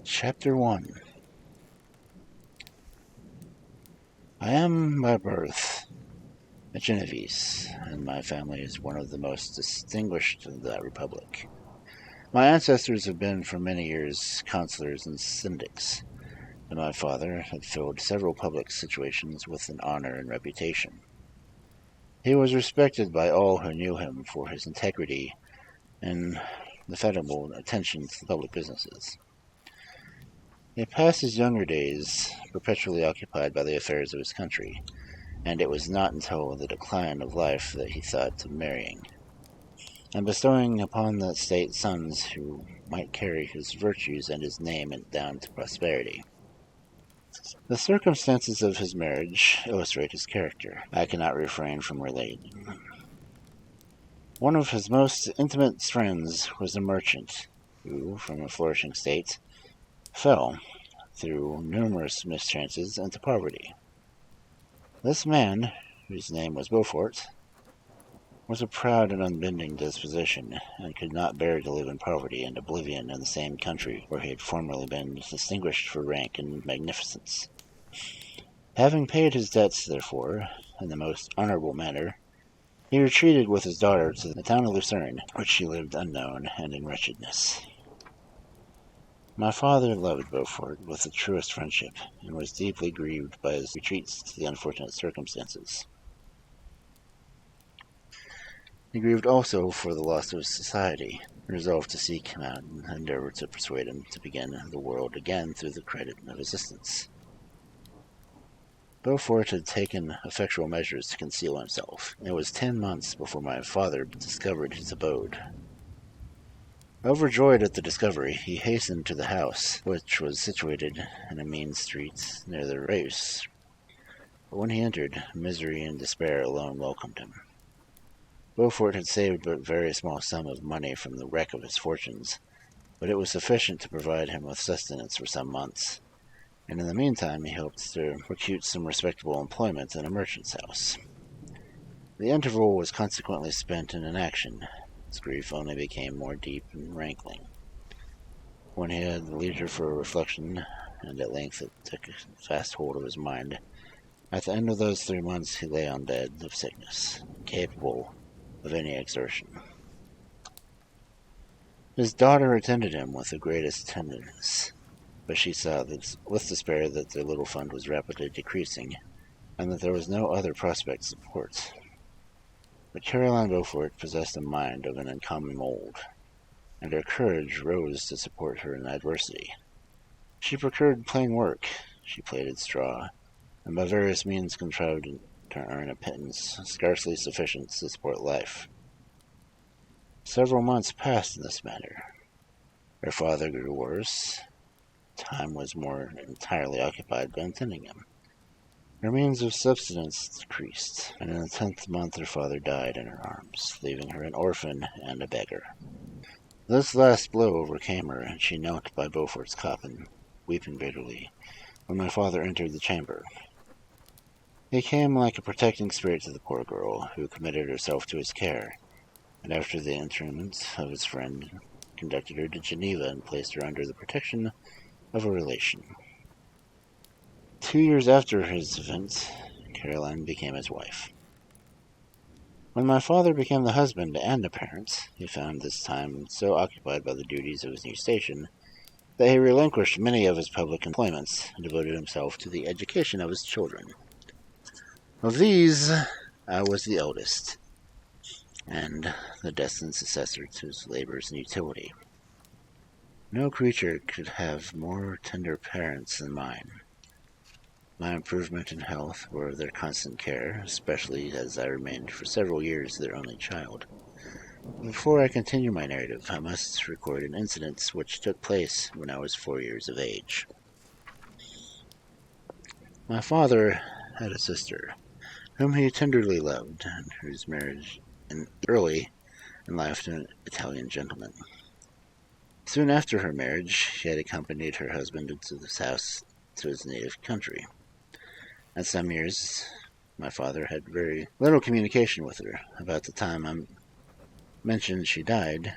Chapter 1. I am by birth a Genovese, and my family is one of the most distinguished of that republic. My ancestors have been for many years consulars and syndics, and my father had filled several public situations with an honor and reputation. He was respected by all who knew him for his integrity and indefatigable attention to public businesses. He passed his younger days perpetually occupied by the affairs of his country, and it was not until the decline of life that he thought of marrying, and bestowing upon the state sons who might carry his virtues and his name down to prosperity. The circumstances of his marriage illustrate his character. I cannot refrain from relating. One of his most intimate friends was a merchant who, from a flourishing state, fell, through numerous mischances, into poverty. This man, whose name was Beaufort, was a proud and unbending disposition, and could not bear to live in poverty and oblivion in the same country where he had formerly been distinguished for rank and magnificence. Having paid his debts, therefore, in the most honorable manner, he retreated with his daughter to the town of Lucerne, which she lived unknown and in wretchedness. My father loved Beaufort with the truest friendship, and was deeply grieved by his retreats to the unfortunate circumstances. He grieved also for the loss of his society, and resolved to seek him out and endeavor to persuade him to begin the world again through the credit of assistance. Beaufort had taken effectual measures to conceal himself. It was 10 months before my father discovered his abode. Overjoyed at the discovery, he hastened to the house, which was situated in a mean street near the Reuss. But when he entered, misery and despair alone welcomed him. Beaufort had saved but a very small sum of money from the wreck of his fortunes, but it was sufficient to provide him with sustenance for some months, and in the meantime he hoped to procure some respectable employment in a merchant's house. The interval was consequently spent in inaction. His grief only became more deep and rankling. When he had leisure for reflection, and at length it took fast hold of his mind, at the end of those 3 months he lay on bed of sickness, incapable of any exertion. His daughter attended him with the greatest tenderness, but she saw with despair that their little fund was rapidly decreasing, and that there was no other prospect of support. But Caroline Beaufort possessed a mind of an uncommon mold, and her courage rose to support her in adversity. She procured plain work, she plaited straw, and by various means contrived to earn a pittance scarcely sufficient to support life. Several months passed in this manner. Her father grew worse. Time was more entirely occupied by attending him. Her means of subsistence decreased, and in the 10th month her father died in her arms, leaving her an orphan and a beggar. This last blow overcame her, and she knelt by Beaufort's coffin, weeping bitterly, when my father entered the chamber. He came like a protecting spirit to the poor girl, who committed herself to his care, and after the interment of his friend, conducted her to Geneva and placed her under the protection of a relation. 2 years after his event, Caroline became his wife. When my father became the husband and a parent, he found this time so occupied by the duties of his new station that he relinquished many of his public employments and devoted himself to the education of his children. Of these, I was the eldest, and the destined successor to his labors and utility. No creature could have more tender parents than mine. My improvement in health were their constant care, especially as I remained for several years their only child. Before I continue my narrative, I must record an incident which took place when I was 4 years of age. My father had a sister, whom he tenderly loved, and whose marriage early in life to an Italian gentleman. Soon after her marriage, she had accompanied her husband into this house to his native country. At some years, my father had very little communication with her. About the time I mentioned she died,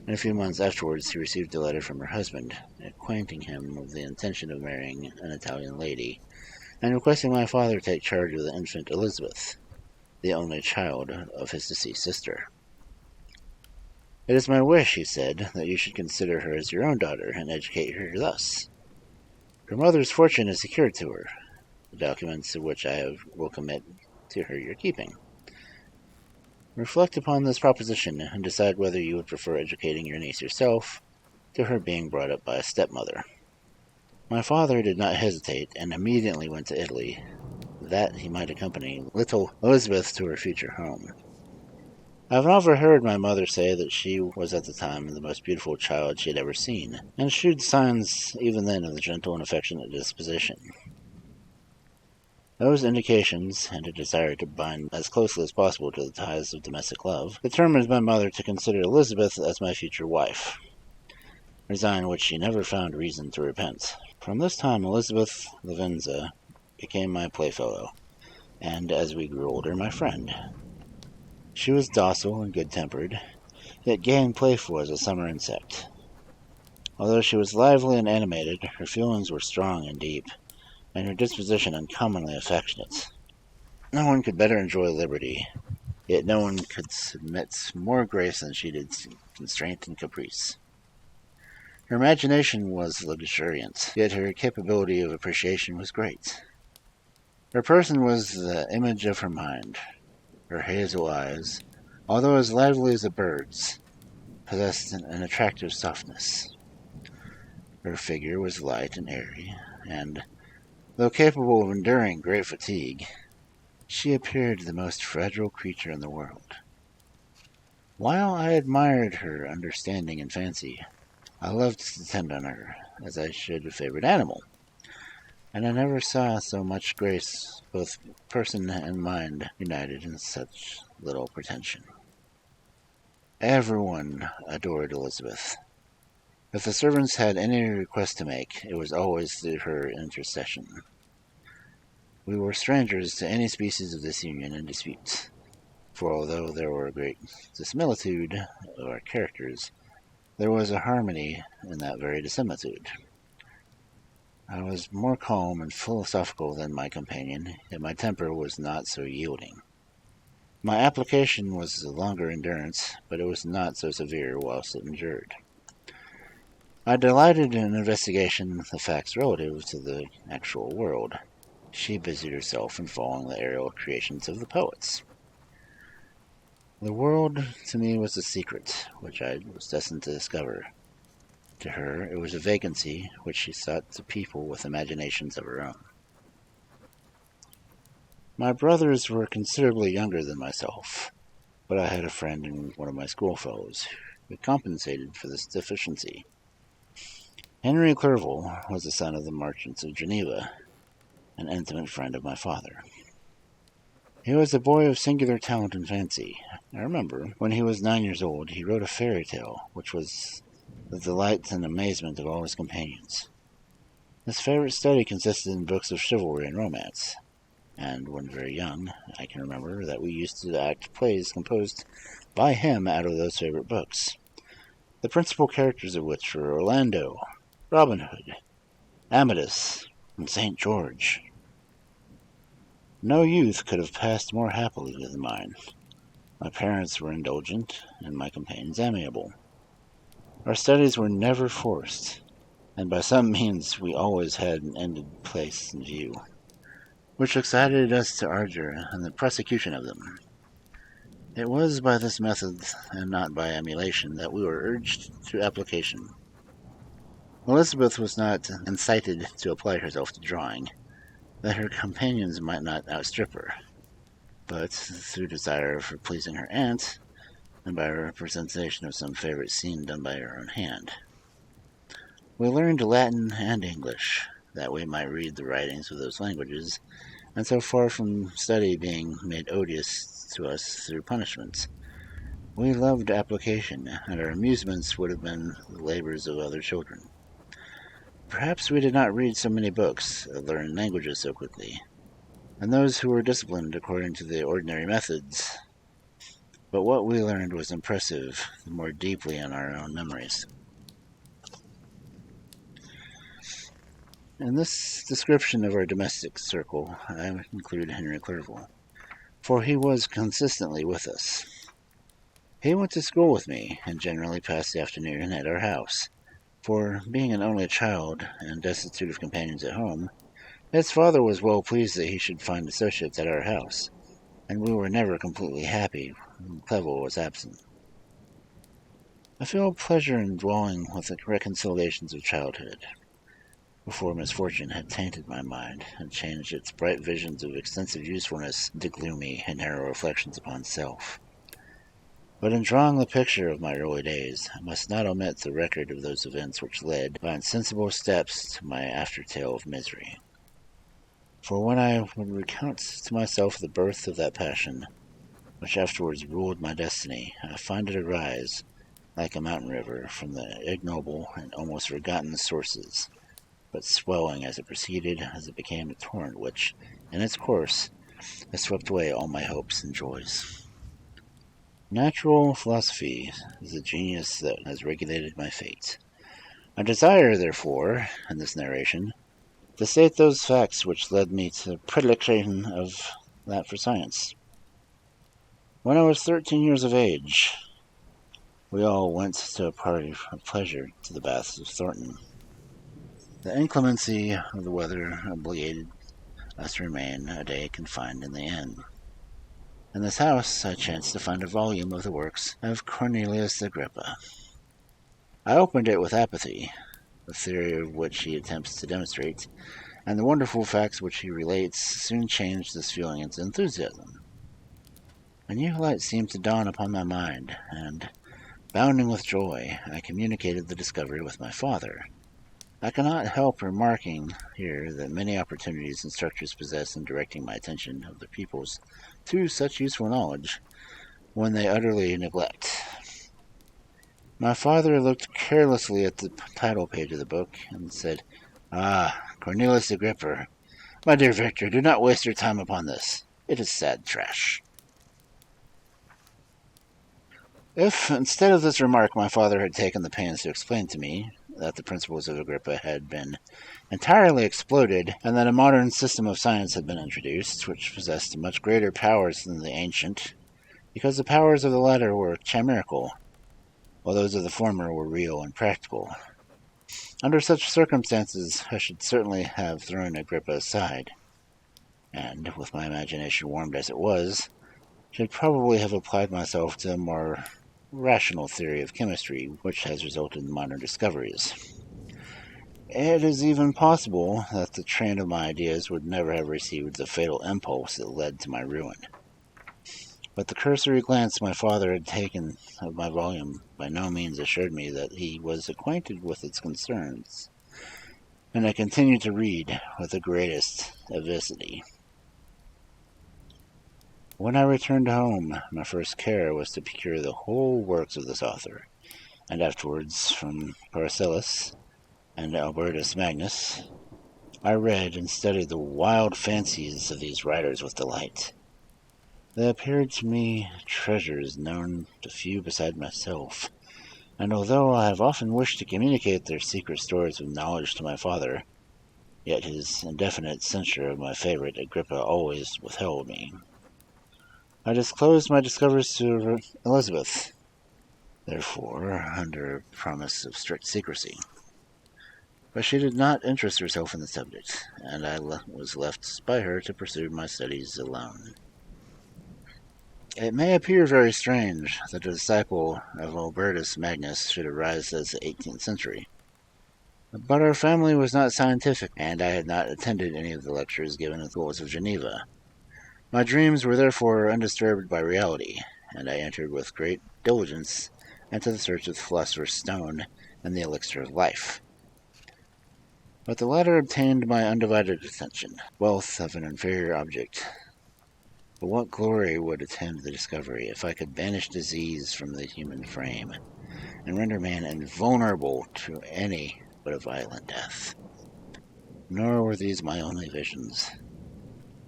and a few months afterwards he received a letter from her husband, acquainting him with the intention of marrying an Italian lady, and requesting my father take charge of the infant Elizabeth, the only child of his deceased sister. "It is my wish," he said, "that you should consider her as your own daughter, and educate her thus. Her mother's fortune is secured to her, the documents of which will commit to her your keeping. Reflect upon this proposition, and decide whether you would prefer educating your niece yourself, to her being brought up by a stepmother." My father did not hesitate, and immediately went to Italy, that he might accompany little Elizabeth to her future home. I have never heard my mother say that she was at the time the most beautiful child she had ever seen, and shewed signs even then of a gentle and affectionate disposition. Those indications, and a desire to bind as closely as possible to the ties of domestic love, determined my mother to consider Elizabeth as my future wife, a design which she never found reason to repent. From this time Elizabeth Lavenza became my playfellow, and, as we grew older, my friend. She was docile and good-tempered, yet gay and playful as a summer insect. Although she was lively and animated, her feelings were strong and deep, and her disposition uncommonly affectionate. No one could better enjoy liberty, yet no one could submit more grace than she did to constraint and caprice. Her imagination was luxuriant, yet her capability of appreciation was great. Her person was the image of her mind. Her hazel eyes, although as lively as a bird's, possessed an attractive softness. Her figure was light and airy, and, though capable of enduring great fatigue, she appeared the most fragile creature in the world. While I admired her understanding and fancy, I loved to attend on her, as I should a favorite animal, and I never saw so much grace, both person and mind, united in such little pretension. Everyone adored Elizabeth. If the servants had any request to make, it was always through her intercession. We were strangers to any species of disunion and disputes, for although there were a great dissimilitude of our characters, there was a harmony in that very dissimilitude. I was more calm and philosophical than my companion, yet my temper was not so yielding. My application was of longer endurance, but it was not so severe whilst it endured. I delighted in investigation of the facts relative to the actual world. She busied herself in following the aerial creations of the poets. The world to me was a secret, which I was destined to discover. To her it was a vacancy which she sought to people with imaginations of her own. My brothers were considerably younger than myself, but I had a friend in one of my schoolfellows who compensated for this deficiency. Henry Clerval was the son of the merchants of Geneva, an intimate friend of my father. He was a boy of singular talent and fancy. I remember, when he was 9 years old, he wrote a fairy tale, which was the delight and amazement of all his companions. His favorite study consisted in books of chivalry and romance, and when very young, I can remember that we used to act plays composed by him out of those favorite books, the principal characters of which were Orlando, Robin Hood, Amadis, and St. George. No youth could have passed more happily than mine. My parents were indulgent, and my companions amiable. Our studies were never forced, and by some means we always had an ended place in view, which excited us to ardor in the prosecution of them. It was by this method, and not by emulation, that we were urged to application. Elizabeth was not incited to apply herself to drawing, that her companions might not outstrip her, but through desire for pleasing her aunt, and by a representation of some favorite scene done by her own hand. We learned Latin and English, that we might read the writings of those languages, and so far from study being made odious to us through punishments, we loved application, and our amusements would have been the labors of other children. Perhaps we did not read so many books, or learn languages so quickly, and those who were disciplined according to the ordinary methods But what we learned was impressive, more deeply in our own memories. In this description of our domestic circle, I include Henry Clerval, for he was consistently with us. He went to school with me, and generally passed the afternoon at our house, for, being an only child, and destitute of companions at home, his father was well pleased that he should find associates at our house, and we were never completely happy when Clerval was absent. I feel pleasure in dwelling with the reconciliations of childhood, before misfortune had tainted my mind and changed its bright visions of extensive usefulness into gloomy and narrow reflections upon self. But in drawing the picture of my early days, I must not omit the record of those events which led by insensible steps to my after-tale of misery. For when I would recount to myself the birth of that passion which afterwards ruled my destiny, I find it arise, like a mountain river, from the ignoble and almost forgotten sources, but swelling as it proceeded, as it became a torrent which, in its course, has swept away all my hopes and joys. Natural philosophy is the genius that has regulated my fate. I desire, therefore, in this narration, to state those facts which led me to predilection of that for science. When I was 13 years of age, we all went to a party of pleasure to the baths of Thornton. The inclemency of the weather obligated us to remain a day confined in the inn. In this house I chanced to find a volume of the works of Cornelius Agrippa. I opened it with apathy, the theory of which he attempts to demonstrate, and the wonderful facts which he relates soon changed this feeling into enthusiasm. A new light seemed to dawn upon my mind, and, bounding with joy, I communicated the discovery with my father. I cannot help remarking here that many opportunities instructors possess in directing my attention of their pupils to such useful knowledge, when they utterly neglect. My father looked carelessly at the title page of the book, and said, "Ah, Cornelius Agrippa. My dear Victor, do not waste your time upon this. It is sad trash." If, instead of this remark, my father had taken the pains to explain to me that the principles of Agrippa had been entirely exploded, and that a modern system of science had been introduced, which possessed much greater powers than the ancient, because the powers of the latter were chimerical, while those of the former were real and practical. Under such circumstances, I should certainly have thrown Agrippa aside, and, with my imagination warmed as it was, should probably have applied myself to a more rational theory of chemistry, which has resulted in modern discoveries. It is even possible that the train of my ideas would never have received the fatal impulse that led to my ruin. But the cursory glance my father had taken of my volume by no means assured me that he was acquainted with its concerns, and I continued to read with the greatest avidity. When I returned home, my first care was to procure the whole works of this author, and afterwards from Paracelsus and Albertus Magnus. I read and studied the wild fancies of these writers with delight. They appeared to me treasures known to few beside myself, and although I have often wished to communicate their secret stores of knowledge to my father, yet his indefinite censure of my favorite Agrippa always withheld me. I disclosed my discoveries to Elizabeth, therefore, under promise of strict secrecy. But she did not interest herself in the subject, and I was left by her to pursue my studies alone. It may appear very strange that a disciple of Albertus Magnus should arise as the 18th century, but our family was not scientific, and I had not attended any of the lectures given at the schools of Geneva. My dreams were therefore undisturbed by reality, and I entered with great diligence into the search of the philosopher's stone and the elixir of life. But the latter obtained my undivided attention, wealth of an inferior object. But what glory would attend the discovery if I could banish disease from the human frame, and render man invulnerable to any but a violent death? Nor were these my only visions.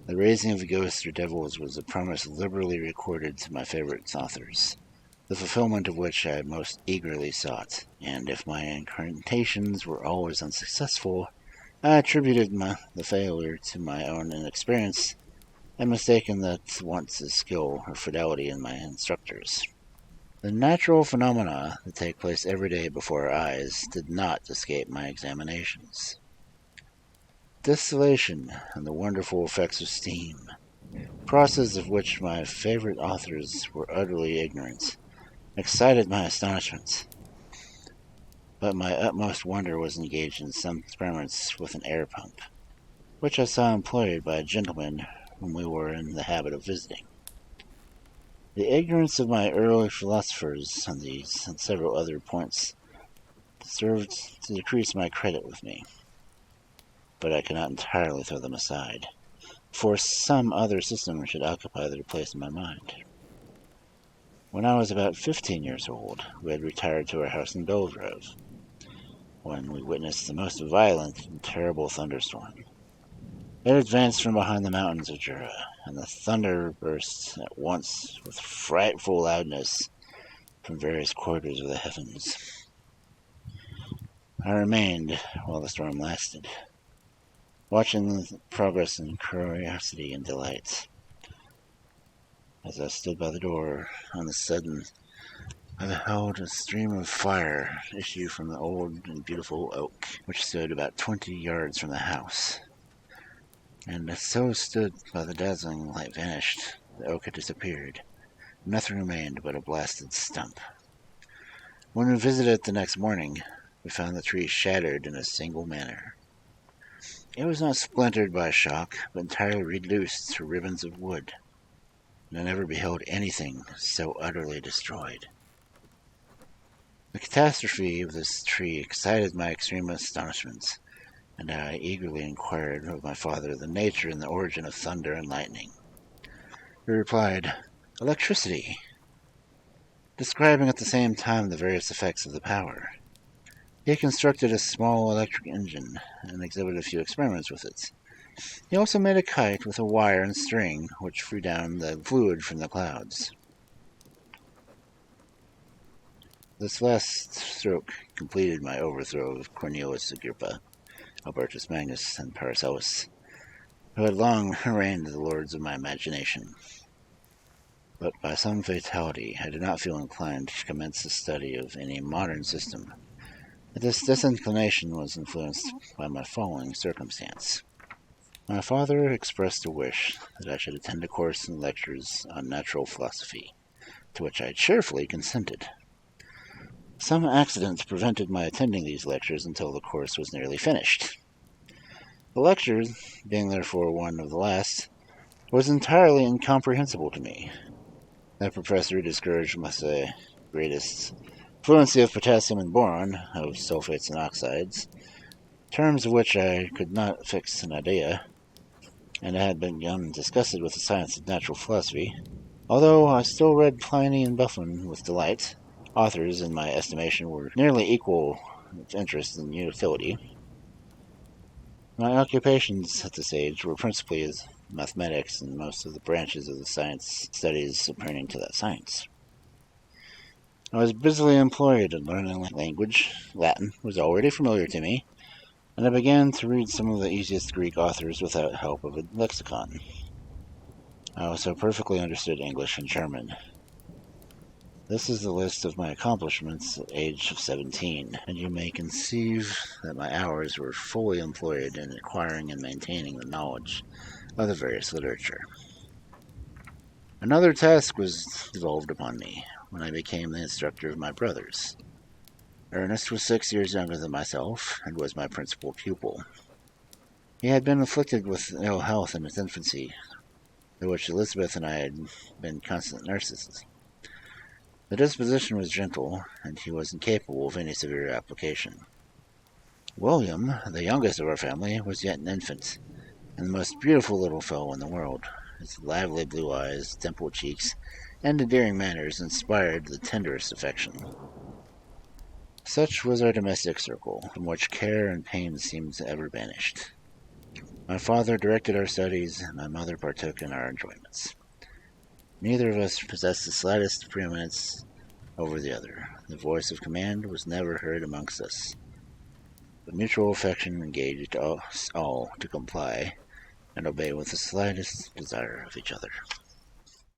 The raising of ghosts or devils was a promise liberally recorded to my favorite authors, the fulfillment of which I most eagerly sought, and if my incantations were always unsuccessful, I attributed the failure to my own inexperience, and mistaken that once as skill or fidelity in my instructors. The natural phenomena that take place every day before our eyes did not escape my examinations. Distillation and the wonderful effects of steam, process of which my favorite authors were utterly ignorant, excited my astonishment. But my utmost wonder was engaged in some experiments with an air pump, which I saw employed by a gentleman whom we were in the habit of visiting. The ignorance of my early philosophers on these and several other points served to decrease my credit with me, but I cannot entirely throw them aside, for some other system should occupy their place in my mind. When I was about 15 years old, we had retired to our house in Belgrove, when we witnessed the most violent and terrible thunderstorm. It advanced from behind the mountains of Jura, and the thunder burst at once with frightful loudness from various quarters of the heavens. I remained while the storm lasted, watching the progress in curiosity and delight. As I stood by the door, on the sudden, I beheld a stream of fire issue from the old and beautiful oak, which stood about 20 yards from the house. And as so stood by the dazzling light vanished, the oak had disappeared. Nothing remained but a blasted stump. When we visited it the next morning, we found the tree shattered in a single manner. It was not splintered by a shock, but entirely reduced to ribbons of wood, and I never beheld anything so utterly destroyed. The catastrophe of this tree excited my extreme astonishment, and I eagerly inquired of my father the nature and the origin of thunder and lightning. He replied, "Electricity," describing at the same time the various effects of the power. He constructed a small electric engine and exhibited a few experiments with it. He also made a kite with a wire and string which drew down the fluid from the clouds. This last stroke completed my overthrow of Cornelius Agrippa, Albertus Magnus, and Paracelsus, who had long reigned the lords of my imagination. But by some fatality I did not feel inclined to commence the study of any modern system. This disinclination was influenced by my following circumstance. My father expressed a wish that I should attend a course in lectures on natural philosophy, to which I cheerfully consented. Some accident prevented my attending these lectures until the course was nearly finished. The lecture, being therefore one of the last, was entirely incomprehensible to me. The professor discouraged with the greatest fluency of potassium and boron, of sulfates and oxides, terms of which I could not fix an idea, and I had begun disgusted with the science of natural philosophy, although I still read Pliny and Buffon with delight. Authors, in my estimation, were nearly equal of interest and utility. My occupations at this age were principally as mathematics and most of the branches of the science studies pertaining to that science. I was busily employed in learning language. Latin was already familiar to me, and I began to read some of the easiest Greek authors without help of a lexicon. I also perfectly understood English and German. This is the list of my accomplishments at the age of 17, and you may conceive that my hours were fully employed in acquiring and maintaining the knowledge of the various literature. Another task was devolved upon me when I became the instructor of my brothers. Ernest was 6 years younger than myself, and was my principal pupil. He had been afflicted with ill health in his infancy, of which Elizabeth and I had been constant nurses. The disposition was gentle, and he was incapable of any severe application. William, the youngest of our family, was yet an infant, and the most beautiful little fellow in the world. His lively blue eyes, dimpled cheeks, and endearing manners inspired the tenderest affection. Such was our domestic circle, from which care and pain seemed ever banished. My father directed our studies, and my mother partook in our enjoyments. Neither of us possessed the slightest preeminence over the other. The voice of command was never heard amongst us, but mutual affection engaged us all to comply and obey with the slightest desire of each other.